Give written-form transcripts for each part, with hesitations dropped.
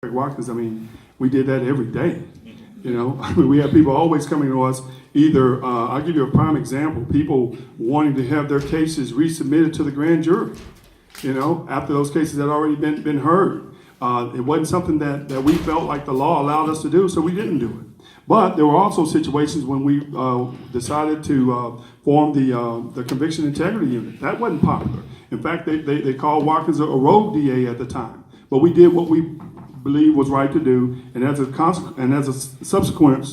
Watkins, I mean, we did that every day. You know, I mean, we have people always coming to us. Either, I'll give you a prime example, people wanting to have their cases resubmitted to the grand jury, you know, after those cases had already been heard. It wasn't something that we felt like the law allowed us to do, so we didn't do it. But there were also situations when we decided to form the Conviction Integrity Unit. That wasn't popular. In fact, they called Watkins a rogue DA at the time. But we did what we believed was right to do, and as a consequence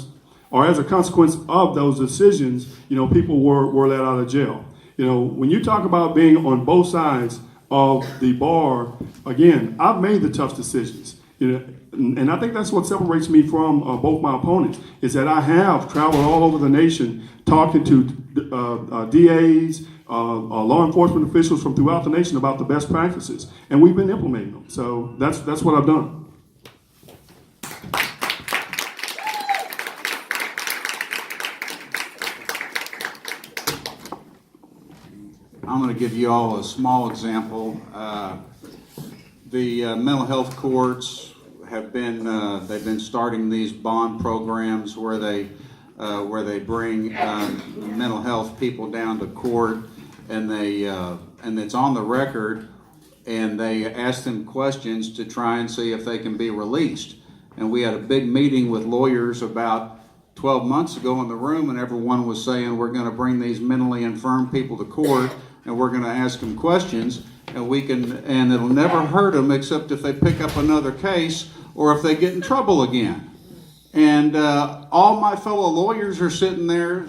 of those decisions, you know, people were let out of jail. You know, when you talk about being on both sides of the bar, again, I've made the tough decisions. You know, and I think that's what separates me from both my opponents, is that I have traveled all over the nation talking to DAs, law enforcement officials from throughout the nation about the best practices, and we've been implementing them. So that's what I've done. I'm going to give you all a small example. The mental health courts have been they've been starting these bond programs where they bring mental health people down to court, and and it's on the record, and they ask them questions to try and see if they can be released. And we had a big meeting with lawyers about 12 months ago in the room, and everyone was saying, we're going to bring these mentally infirm people to court, and we're going to ask them questions, and it'll never hurt them except if they pick up another case or if they get in trouble again. And all my fellow lawyers are sitting there,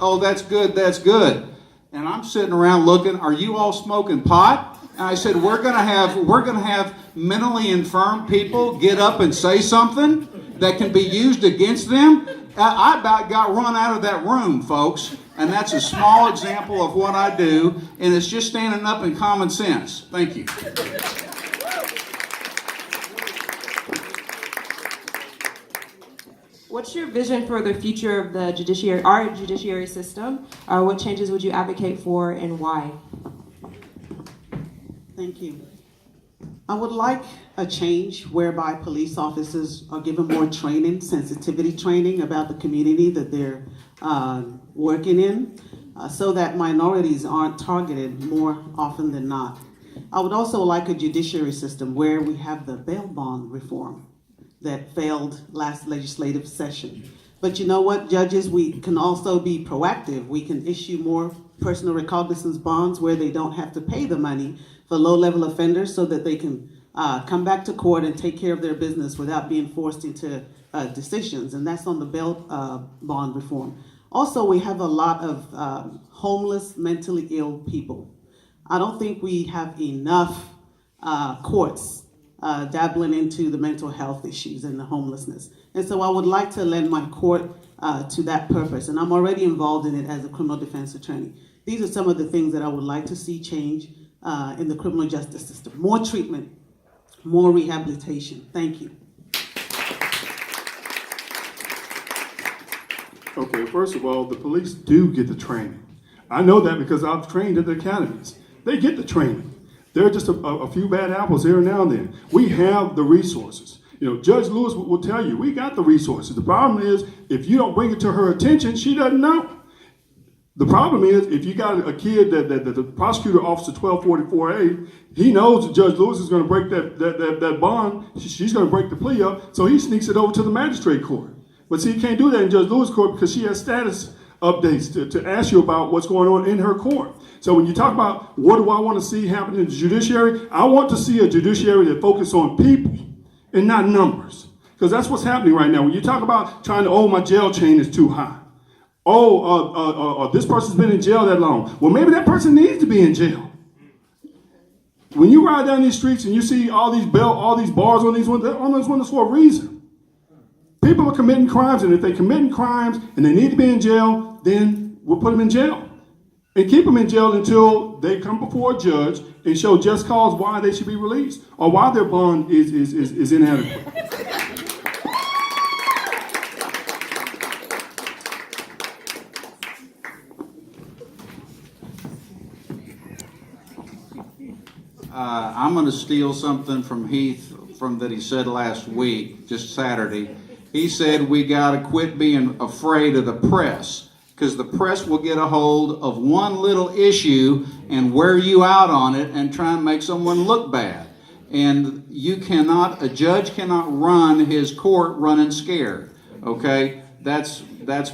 oh, that's good, that's good. And I'm sitting around looking, are you all smoking pot? And I said, we're going to have mentally infirm people get up and say something that can be used against them. I about got run out of that room, folks. And that's a small example of what I do, and it's just standing up in common sense. Thank you. What's your vision for the future of the judiciary, our judiciary system? What changes would you advocate for, and why? Thank you. I would like a change whereby police officers are given more training, sensitivity training about the community that they're working in, so that minorities aren't targeted more often than not. I would also like a judiciary system where we have the bail bond reform that failed last legislative session. But you know what, judges, we can also be proactive. We can issue more personal recognizance bonds where they don't have to pay the money for low-level offenders, so that they can come back to court and take care of their business without being forced into decisions, and that's on the bail bond reform. Also, we have a lot of homeless, mentally ill people. I don't think we have enough courts dabbling into the mental health issues and the homelessness. And so I would like to lend my court to that purpose, and I'm already involved in it as a criminal defense attorney. These are some of the things that I would like to see change in the criminal justice system. More treatment, more rehabilitation. Thank you. Okay, first of all, the police do get the training. I know that because I've trained at the academies. They get the training. There are just a few bad apples here and now and then. We have the resources. You know, Judge Lewis will tell you, we got the resources. The problem is, if you don't bring it to her attention, she doesn't know. The problem is, if you got a kid that the prosecutor officer 1244A, he knows that Judge Lewis is going to break that bond. She's going to break the plea up, so he sneaks it over to the magistrate court. But see, he can't do that in Judge Lewis' court because she has status updates to ask you about what's going on in her court. So when you talk about what do I want to see happen in the judiciary, I want to see a judiciary that focuses on people and not numbers. Because that's what's happening right now. When you talk about trying to, oh, my jail chain is too high. Oh, this person's been in jail that long. Well, maybe that person needs to be in jail. When you ride down these streets and you see all these bars on these windows for a reason. People are committing crimes, and if they're committing crimes and they need to be in jail, then we'll put them in jail. And keep them in jail until they come before a judge and show just cause why they should be released or why their bond is inadequate. I'm going to steal something from Heath from that he said last week, just Saturday. He said we got to quit being afraid of the press, because the press will get a hold of one little issue and wear you out on it and try and make someone look bad. And a judge cannot run his court running scared. Okay, that's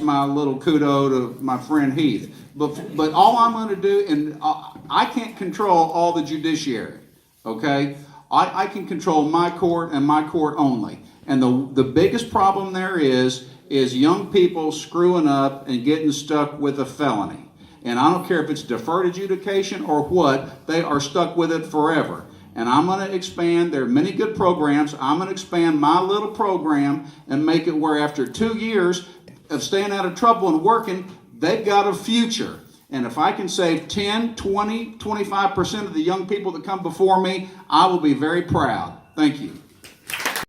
my little kudo to my friend Heath. But all I'm going to do, and I can't control all the judiciary. Okay, I can control my court and my court only. And the biggest problem there is young people screwing up and getting stuck with a felony. And I don't care if it's deferred adjudication or what, they are stuck with it forever. And I'm going to expand. There are many good programs. I'm going to expand my little program and make it where after 2 years of staying out of trouble and working, they've got a future. And if I can save 10, 20, 25% of the young people that come before me, I will be very proud. Thank you.